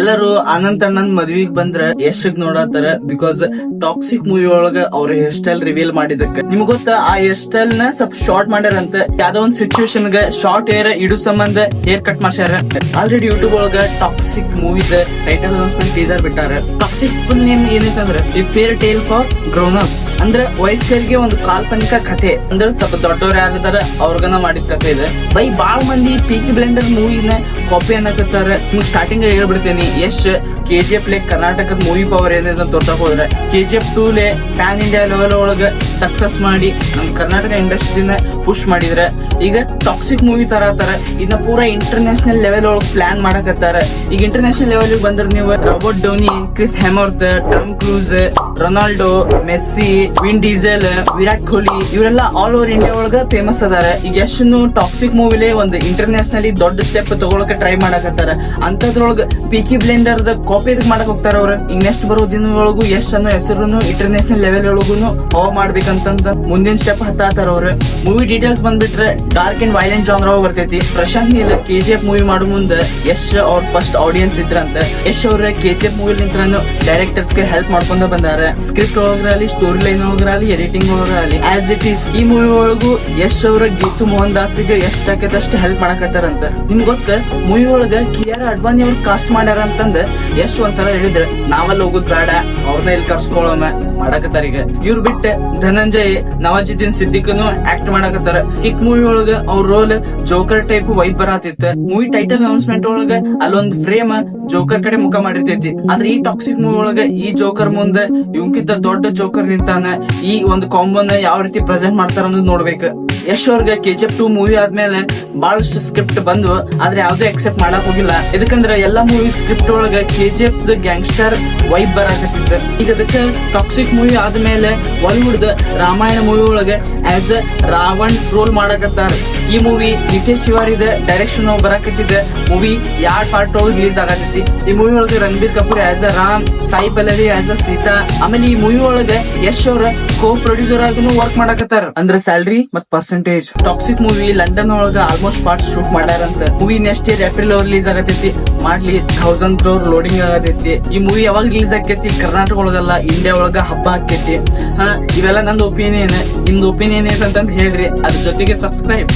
ಎಲ್ಲರೂ ಅನಂತ್ ಅಣ್ಣನ್ ಮದ್ವಿಗ್ ಬಂದ್ರ ಯಶಗ್ ನೋಡತ್ತಾರ. ಬಿಕಾಸ್ ಟಾಕ್ಸಿಕ್ ಮೂವಿ ಒಳಗ ಅವ್ರ ಹೇರ್ ಸ್ಟೈಲ್ ರಿವೀಲ್ ಮಾಡಿದಕ್ಕ ನಿಮ್ಗ್ ಗೊತ್ತ, ಆ ಹೇರ್ ಸ್ಟೈಲ್ ನ ಸ್ವಲ್ಪ ಶಾರ್ಟ್ ಮಾಡ್ಯಾರಂತ. ಯಾವ್ದೋ ಒಂದ್ ಸಿಚುವೇಶನ್ ಗ ಶಾರ್ಟ್ ಹೇರ್ ಇಡು ಸಂಬಂಧ ಹೇರ್ ಕಟ್ ಮಾಡ್ಸ್ಯಾರ. ಆಲ್ರೆಡಿ ಯೂಟ್ಯೂಬ್ ಒಳಗ ಟಾಕ್ಸಿಕ್ ಮೂವಿದ ಟೈಟಲ್ ಅನೌನ್ಸ್ಮೆಂಟ್ ಟೀಸರ್ ಬಿಟ್ಟಾರ. ಟಾಕ್ಸಿಕ್ ಫುಲ್ ನೇಮ್ ಏನೈತಂದ್ರ the fairy tale for grown ups. ಅಂದ್ರೆ ವಯಸ್ಕರಿಗೆ ಒಂದು ಕಾಲ್ಪನಿಕ ಕಥೆ. ಅಂದ್ರೆ ಸ್ವಲ್ಪ ದೊಡ್ಡವ್ರ ಯಾರಿದಾರ ಅವ್ರಿಗನ ಮಾಡಿದ ಕಥೆ ಇದೆ. ಬೈ ಬಾಳ್ ಮಂದಿ ಪೀಕಿ ಬ್ಲೆಂಡರ್ ಮೂವಿನ ಕಾಪಿ ಅನ್ನಕತ್ತಾರ. ನಿಮ್ಗೆ ಸ್ಟಾರ್ಟಿಂಗ್ ಹೇಳ್ಬಿಡ್ತೇನೆ, ಯಶ್ KGF ಕರ್ನಾಟಕದ ಮೂವಿ ಪವರ್ ಏನಿದೆ ಅಂತ ತೋರ್ಸಕ್ ಹೋದ್ರೆ KGF 2 ಪ್ಯಾನ್ ಇಂಡಿಯಾ ಲೆವೆಲ್ ಒಳಗ ಸಕ್ಸಸ್ ಮಾಡಿ ನಮ್ ಕರ್ನಾಟಕ ಇಂಡಸ್ಟ್ರಿನ ಪುಷ್ ಮಾಡಿದ್ರೆ, ಈಗ ಟಾಕ್ಸಿಕ್ ಮೂವಿ ತರ ಇದನ್ನ ಪೂರಾ ಇಂಟರ್ನ್ಯಾಷನಲ್ ಲೆವೆಲ್ ಒಳಗ್ ಪ್ಲಾನ್ ಮಾಡಕತ್ತಾರ. ಈಗ ಇಂಟರ್ನ್ಯಾಷನಲ್ ಲೆವೆಲ್ ಬಂದ್ರೆ ನೀವು Robert Downey, Chris Hemsworth, Tom Cruise, Ronaldo, Messi, Vin Diesel, Virat Kohli ಇವರೆಲ್ಲ ಆಲ್ ಓವರ್ ಇಂಡಿಯಾ ಒಳಗ ಫೇಮಸ್ ಅದಾರ. ಈಗ ಯಶ್ನು ಟಾಕ್ಸಿಕ್ ಮೂವಿಲಿ ಒಂದು ಇಂಟರ್ನ್ಯಾಷನಲಿ ದೊಡ್ಡ ಸ್ಟೆಪ್ ತಗೊಳಕ ಟ್ರೈ ಮಾಡಕತ್ತಾರ. ಅಂತದ್ರೊಳಗ ಪೀಕಿ ಬ್ಲೆಂಡರ್ ದ ಕಾಪಿ ಮಾಡಕ್ ಹೋಗ್ತಾರ ಅವ್ರ. ಈಗ ನೆಕ್ಸ್ಟ್ ಬರೋ ದಿನದೊಳಗು ಯಶ್ ಅನ್ನೋ ಹೆಸರುನು ಇಂಟರ್ನ್ಯಾಷನಲ್ ಲೆವೆಲ್ ಒಳಗುನು ಹಾವ್ ಮಾಡ್ಬೇಕಂತ ಮುಂದಿನ ಸ್ಟೆಪ್ ಹತ್ತಾತಾರ ಅವ್ರ. ಮೂವಿ ಡೀಟೇಲ್ಸ್ ಬಂದ್ಬಿಟ್ರೆ ಡಾರ್ಕ್ ಅಂಡ್ ವೈಲೆಂಟ್ ಜಾನರ್ ಬರ್ತೈತಿ. ಪ್ರಶಾಂತ್ ನೀಲ್ KGF ಮೂವಿ ಮಾಡೋ ಮುಂದೆ ಯಶ್ ಅವ್ರ ಫಸ್ಟ್ ಆಡಿಯನ್ಸ್ ಇದ್ರಂತ. ಯಶ್ ಅವ್ರ KGF ಮೂವಿ ನಿಂತ್ರಾನು ಡೈರೆಕ್ಟರ್ಸ್ ಗೆ ಹೆಲ್ಪ್ ಮಾಡ್ಕೊಂಡ ಬಂದಾರ. ಸ್ಕ್ರಿಪ್ಟ್ ಒಳಗ್ರಾಲಿ, ಸ್ಟೋರಿ ಲೈನ್ ಒಳಗ್ರಾಲಿ, ಎಡಿಟಿಂಗ್ ಒಳಗ್ರಾಲಿ ಆಸ್ ಇಟ್ ಈಸ್ ಈ ಮೂವಿ ಒಳಗು ಯಶ್ ಅವ್ರ ಗೀತು ಮೋಹನ್ ದಾಸ್ಗೆ ಎಷ್ಟಾಕಷ್ಟು ಹೆಲ್ಪ್ ಮಾಡಕತ್ತಾರಂತ. ನಿಮ್ಗೆ ಗೊತ್ತ, ಮೂವಿ ಒಳಗ ಕಿಯಾರ ಅಡ್ವಾನಿ ಅವ್ರ ಕಾಸ್ಟ್ ಮಾಡ್ಯಾರ ಅಂತಂದ ಯಶ್ ಒಂದ್ಸಲ ಹೇಳಿದ್ರ ನಾವಲ್ಲಿ ಹೋಗುದ್ ಬೇಡ, ಅವ್ರನ್ನ ಇಲ್ಲಿ ಕರ್ಸ್ಕೊಳಮ ಮಾಡಕತ್ತಾರ. ಈಗ ಇವ್ರು ಬಿಟ್ಟ ಧನಂಜಯ್, ನವಾಜುದ್ದೀನ್ ಸಿದ್ದಿಕನು ಆಕ್ಟ್ ಮಾಡಕತ್ತಾರ. ಕಿಕ್ ಮೂವಿ ಒಳಗ ಅವ್ರ ರೋಲ್ ಜೋಕರ್ ಟೈಪ್ ವೈಬ್ ಬರತಿತ್ತ. ಮೂವಿ ಟೈಟಲ್ ಅನೌನ್ಸ್ಮೆಂಟ್ ಒಳಗ ಅಲ್ಲೊಂದ್ ಫ್ರೇಮ್ ಜೋಕರ್ ಕಡೆ ಮುಖ ಮಾಡಿರ್ತೈತಿ. ಆದ್ರೆ ಈ ಟಾಕ್ಸಿಕ್ ಮೂವಿ ಒಳಗ ಈ ಜೋಕರ್ ಮುಂದೆ ಇವನ್ಕಿಂತ ದೊಡ್ಡ ಜೋಕರ್ ನಿಂತಾನ. ಈ ಒಂದು ಕಾಂಬೋನ ಯಾವ ರೀತಿ ಪ್ರೆಸೆಂಟ್ ಮಾಡ್ತಾರ ಅನ್ನೋದು ನೋಡ್ಬೇಕು. ಯಶ್ ಅವ್ರಿಗೆ KGF 2 ಮೂವಿ ಆದ್ಮೇಲೆ ಬಹಳಷ್ಟು ಸ್ಕ್ರಿಪ್ಟ್ ಬಂದ್ವು, ಆದ್ರೆ ಯಾವ್ದು ಎಕ್ಸೆಪ್ಟ್ ಮಾಡಕ್ ಹೋಗಿಲ್ಲ. ಇದಕ್ಕಂದ್ರೆ ಎಲ್ಲಾ ಮೂವಿ ಸ್ಕ್ರಿಪ್ಟ್ ಒಳಗ KGF ದ ಗ್ಯಾಂಗ್ಸ್ಟರ್ ವೈಬ್ ಬರಾಕತ್ತಿತ್ತು. ಈಗ ಅದಕ್ಕೆ ಟಾಕ್ಸಿಕ್ ಮೂವಿ ಆದ್ಮೇಲೆ ಬಾಲಿವುಡ್ ದ ರಾಮಾಯಣ ಮೂವಿ ಒಳಗ ಆಸ್ ಅ ರಾವಣ್ ರೋಲ್ ಮಾಡಕತ್ತಾರ. ಈ ಮೂವಿ ನಿತೇಶ್ ತಿವಾರಿದ ಡೈರೆಕ್ಷನ್ ಬರಾಕತ್ತಿದ್ದ ಮೂವಿ 2 ಪಾರ್ಟ್ ಒಳಗೆ ರಿಲೀಸ್ ಆಗತೈತಿ. ಈ ಮೂವಿ ಒಳಗೆ Ranbir Kapoor as a Ram, Sai Pallavi as a Sita. ಆಮೇಲೆ ಈ ಮೂವಿ ಒಳಗೆ ಯಶ್ ಅವ್ರ ಕೋ ಪ್ರೊಡ್ಯೂಸರ್ ಆಗೂ ವರ್ಕ್ ಮಾಡಕತ್ತಾರ. ಅಂದ್ರೆ ಸ್ಯಾಲರಿ ಮತ್ ಪರ್ಸೆಂಟೇಜ್. ಟಾಕ್ಸಿಕ್ ಮೂವಿ ಲಂಡನ್ ಒಳಗ ಆಲ್ಮೋಸ್ಟ್ ಪಾರ್ಟ್ ಶೂಟ್ ಮಾಡ್ಯಾರಂತ. Movie next year April release ಆಗತೈತಿ. ಮಾಡ್ಲಿ 1000 crore ಲೋಡಿಂಗ್ ಆಗತೈತಿ. ಈ ಮೂವಿ ಯಾವಾಗ ರಿಲೀಸ್ ಆಕೈತಿ? ಕರ್ನಾಟಕ ಒಳಗಲ್ಲ, ಇಂಡಿಯಾ ಒಳಗ ಹಬ್ಬ ಆಕೈತಿ. ಇವೆಲ್ಲ ನಂದು ಒಪಿನಿಯನ್. ನಿಮ್ದು ಒಪಿನಿಯನ್ ಏನಂತ ಹೇಳ್ರಿ. ಅದ್ರ ಜೊತೆಗೆ ಸಬ್ಸ್ಕ್ರೈಬ್.